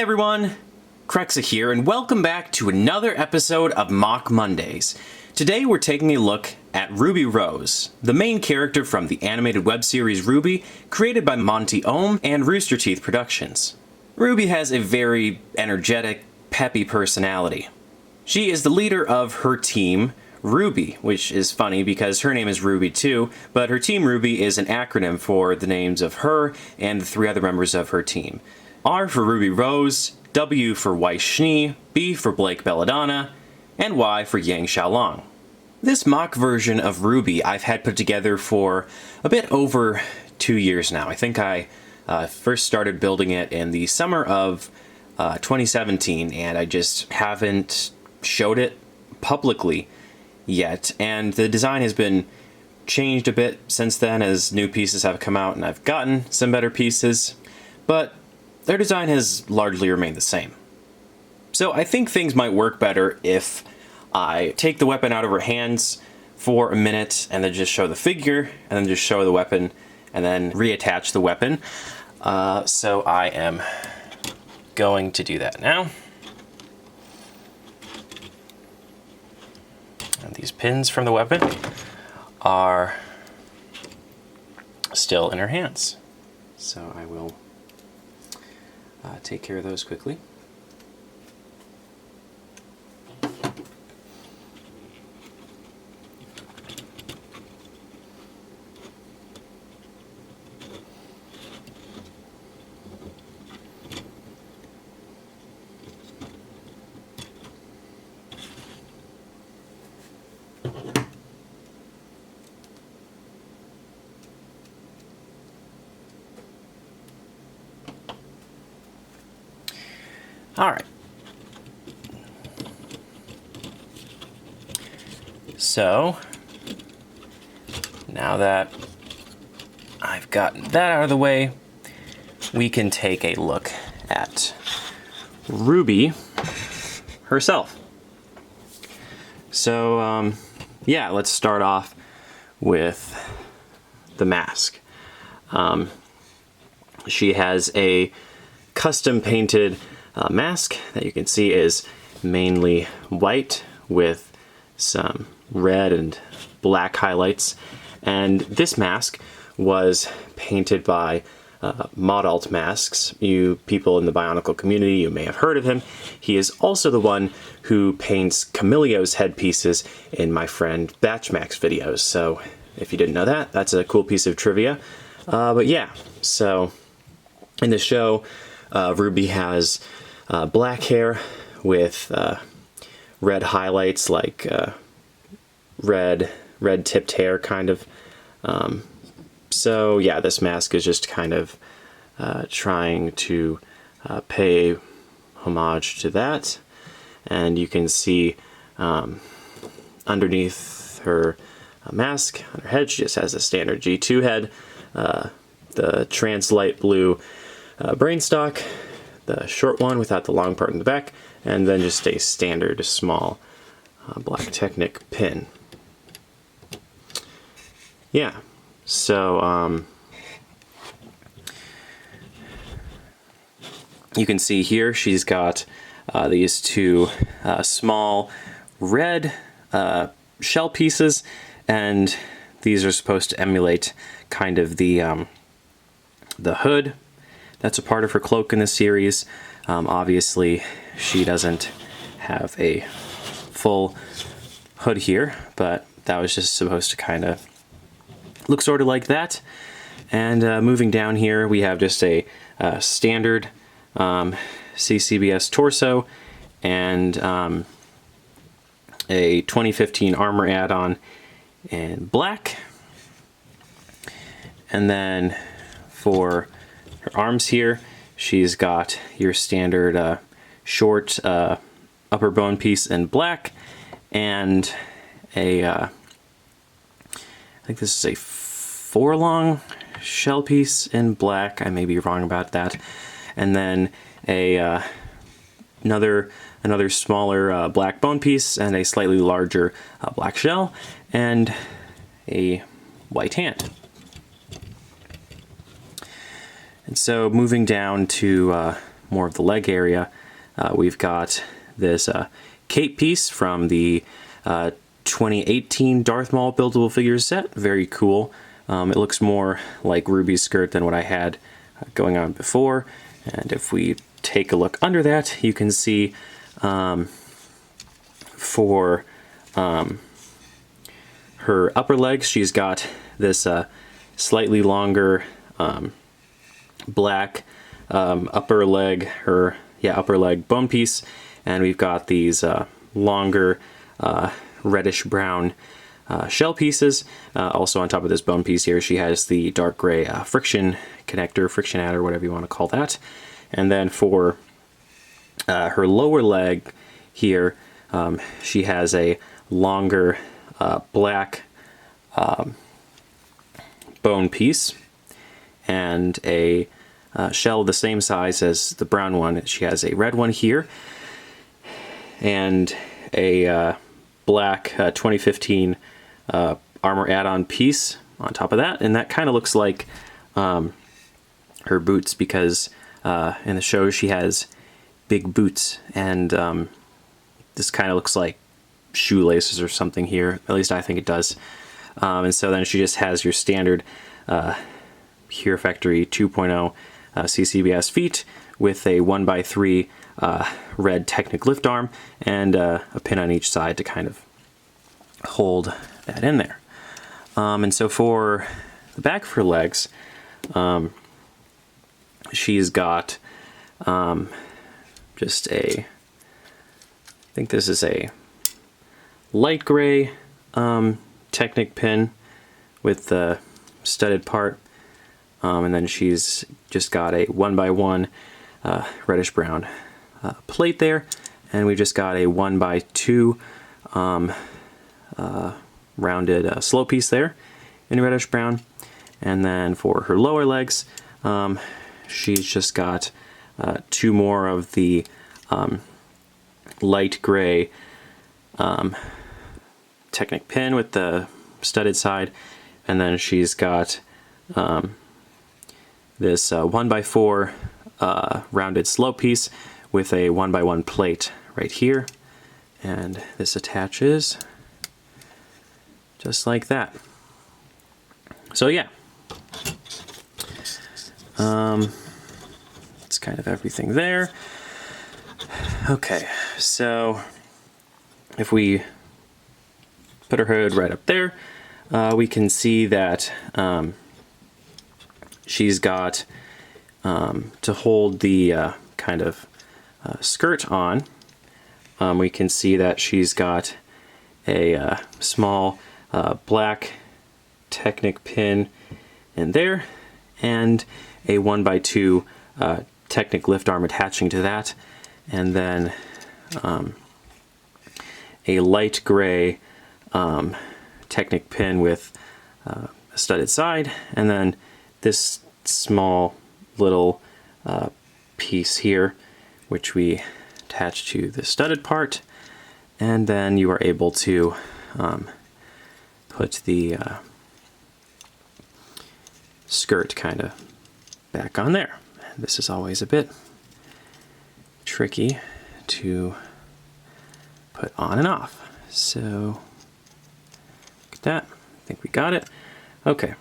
everyone, Krexa here, and welcome back to another episode of MOC Mondays. Today we're taking a look at Ruby Rose, the main character from the animated web series RWBY, created by Monty Ohm and Rooster Teeth Productions. Ruby has a very energetic, peppy personality. She is the leader of her team, RWBY, which is funny because her name is Ruby too, but her team RWBY is an acronym for the names of her and the three other members of her team. R for Ruby Rose, W for Weiss Schnee, B for Blake Belladonna, and Y for Yang Xiaolong. This mock version of RWBY I've had put together for a bit over 2 years now. I think I first started building it in the summer of 2017, and I just haven't showed it publicly yet. And the design has been changed a bit since then as new pieces have come out and I've gotten some better pieces, but their design has largely remained the same. So I think things might work better if I take the weapon out of her hands for a minute and then just show the figure and then just show the weapon and then reattach the weapon. So I am going to do that now. And these pins from the weapon are still in her hands. So I will take care of those quickly. All right. So now that I've gotten that out of the way, we can take a look at RWBY herself. So yeah, let's start off with the mask. She has a custom painted mask that you can see is mainly white with some red and black highlights. And this mask was painted by Modalt Masks. You people in the Bionicle community, you may have heard of him. He is also the one who paints Camilleo's headpieces in my friend Batchmax videos. So if you didn't know that, that's a cool piece of trivia. But yeah, so in the show, RWBY has black hair with red highlights, like red tipped hair kind of. So yeah, this mask is just kind of trying to pay homage to that. And you can see underneath her mask, on her head, she just has a standard G2 head, the trans light blue brain stock, the short one without the long part in the back, and then just a standard small black Technic pin. Yeah, so you can see here she's got these two small red shell pieces, and these are supposed to emulate kind of the hood that's a part of her cloak in this series. Obviously, she doesn't have a full hood here, but that was just supposed to kind of look sort of like that. And moving down here, we have just a standard CCBS torso and a 2015 armor add-on in black. And then for her arms here, she's got your standard short upper bone piece in black, and a I think this is a 4-long shell piece in black. I may be wrong about that. And then a another smaller black bone piece and a slightly larger black shell and a white hand. And so moving down to more of the leg area, we've got this cape piece from the 2018 Darth Maul buildable figures set. Very cool. It looks more like RWBY's skirt than what I had going on before. And if we take a look under that, you can see for her upper legs, she's got this slightly longer black upper leg bone piece, and we've got these longer reddish brown shell pieces. Also on top of this bone piece here, she has the dark gray friction connector, friction adder, whatever you want to call that. And then for her lower leg here, she has a longer black bone piece and a shell the same size as the brown one. She has a red one here and a black 2015 armor add-on piece on top of that, and that kind of looks like her boots, because in the show she has big boots, and this kind of looks like shoelaces or something here. At least I think it does. And so then she just has your standard Here Factory 2.0 CCBS feet with a 1x3 red Technic lift arm and a pin on each side to kind of hold that in there. And so for the back of her legs, she's got just I think this is a light gray Technic pin with the studded part, and then she's just got a 1x1 reddish brown plate there, and we've just got a 1x2 rounded slow piece there in reddish brown. And then for her lower legs, she's just got two more of the light gray Technic pin with the studded side, and then she's got this 1x4 rounded slow piece with a 1x1 plate right here, and this attaches just like that. So yeah, it's kind of everything there. Okay, so if we put her hood right up there, we can see that she's got, to hold the kind of skirt on, we can see that she's got a small black Technic pin in there and a 1x2 Technic lift arm attaching to that, and then a light gray Technic pin with a studded side, and then this small little piece here which we attach to the studded part, and then you are able to put the skirt kind of back on there. And this is always a bit tricky to put on and off. So look at that. I think we got it. Okay.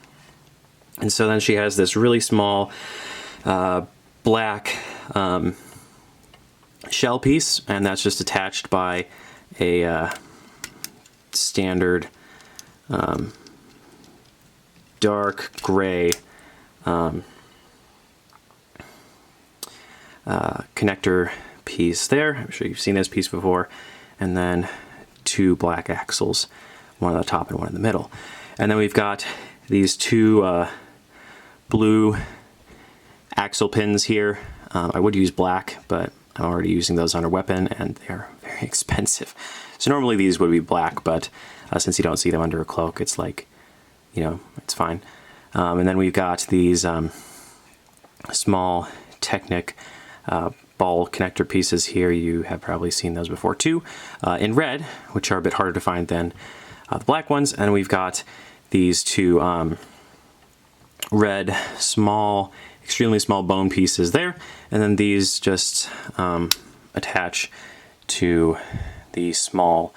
And so then she has this really small black shell piece, and that's just attached by a standard dark gray connector piece there. I'm sure you've seen this piece before. And then two black axles, one on the top and one in the middle. And then we've got these two blue axle pins here. I would use black, but I'm already using those on her weapon, and they're very expensive. So normally these would be black, but since you don't see them under a cloak, it's like, you know, it's fine. And then we've got these small Technic ball connector pieces here. You have probably seen those before too, in red, which are a bit harder to find than the black ones. And we've got these two red small extremely small bone pieces there, and then these just attach to the small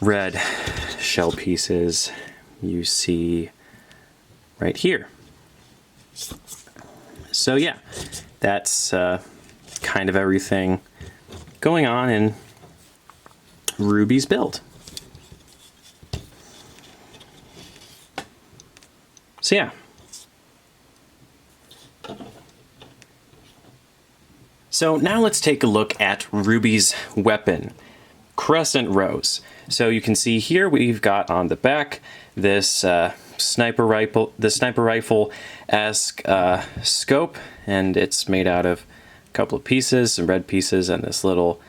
red shell pieces you see right here. So yeah, that's kind of everything going on in RWBY's build. So yeah. So now let's take a look at RWBY's weapon, Crescent Rose. So you can see here we've got on the back this sniper rifle-esque scope, and it's made out of a couple of pieces, some red pieces, and this little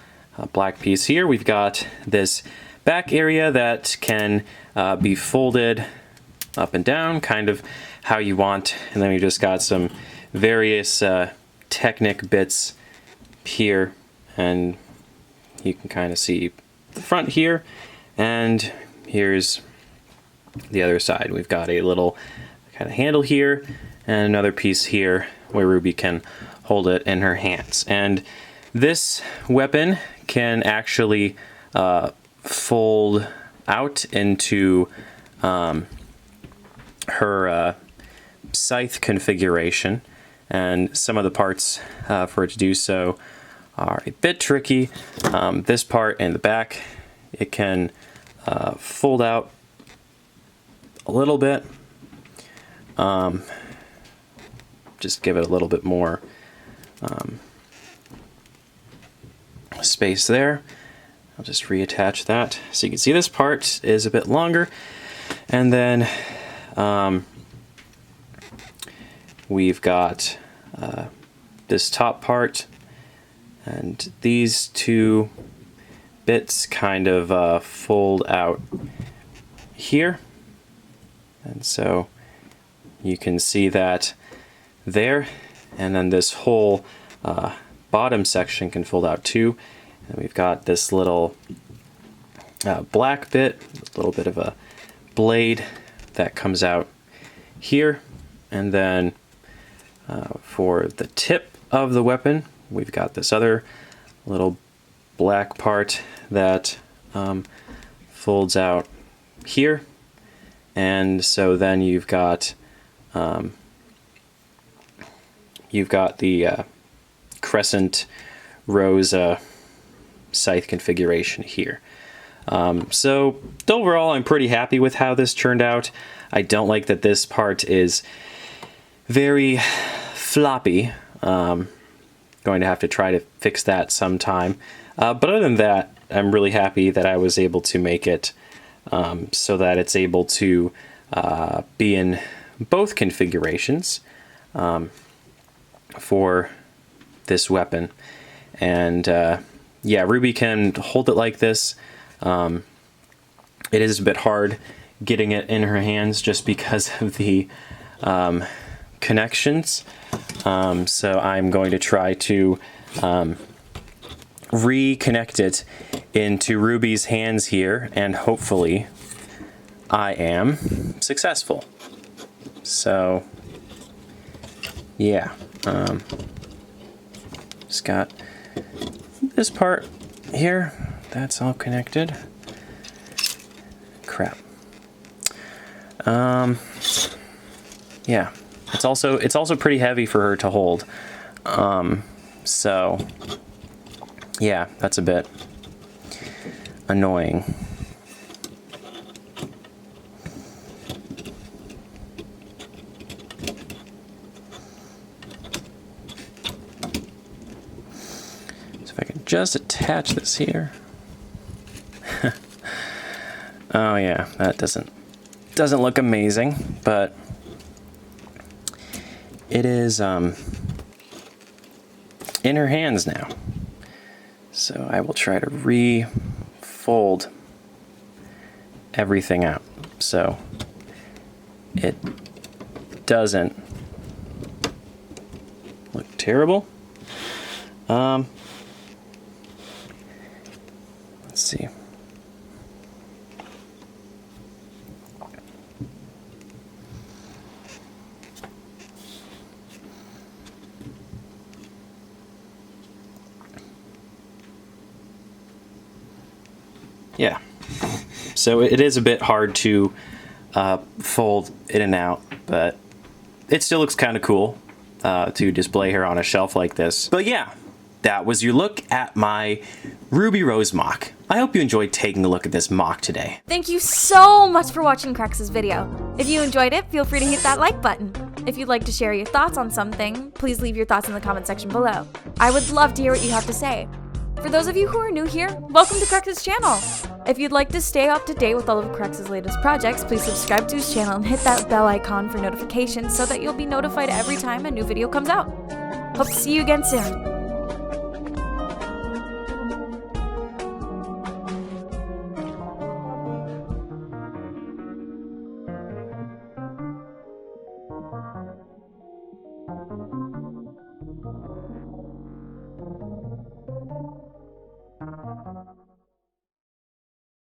black piece here. We've got this back area that can be folded up and down, kind of how you want, and then we just got some various Technic bits here, and you can kind of see the front here, and here's the other side. We've got a little kind of handle here and another piece here where RWBY can hold it in her hands. And this weapon can actually fold out into her scythe configuration, and some of the parts for it to do so are a bit tricky. This part in the back, it can fold out a little bit, just give it a little bit more space there. I'll just reattach that so you can see this part is a bit longer, and then we've got this top part, and these two bits kind of fold out here, and so you can see that there, and then this whole bottom section can fold out too, and we've got this little black bit, a little bit of a blade that comes out here, and then for the tip of the weapon we've got this other little black part that folds out here, and so then you've got the Crescent Rose scythe configuration here. So overall I'm pretty happy with how this turned out. I don't like that this part is very floppy. Going to have to try to fix that sometime. But other than that, I'm really happy that I was able to make it so that it's able to be in both configurations for this weapon. And yeah, RWBY can hold it like this. It is a bit hard getting it in her hands just because of the connections. So I'm going to try to reconnect it into RWBY's hands here, and hopefully I am successful. So yeah, just got this part here, that's all connected. Crap. Yeah, it's also pretty heavy for her to hold. So yeah, that's a bit annoying. So if I can just attach this here. Oh yeah, that doesn't look amazing, but it is in her hands now. So I will try to refold everything out so it doesn't look terrible. Let's see. Yeah. So it is a bit hard to fold in and out, but it still looks kind of cool to display her on a shelf like this. But yeah, that was your look at my Ruby Rose MOC. I hope you enjoyed taking a look at this MOC today. Thank you so much for watching Krexa's video. If you enjoyed it, feel free to hit that like button. If you'd like to share your thoughts on something, please leave your thoughts in the comment section below. I would love to hear what you have to say. For those of you who are new here, welcome to Krexa's channel. If you'd like to stay up to date with all of Krexa's latest projects, please subscribe to his channel and hit that bell icon for notifications so that you'll be notified every time a new video comes out. Hope to see you again soon.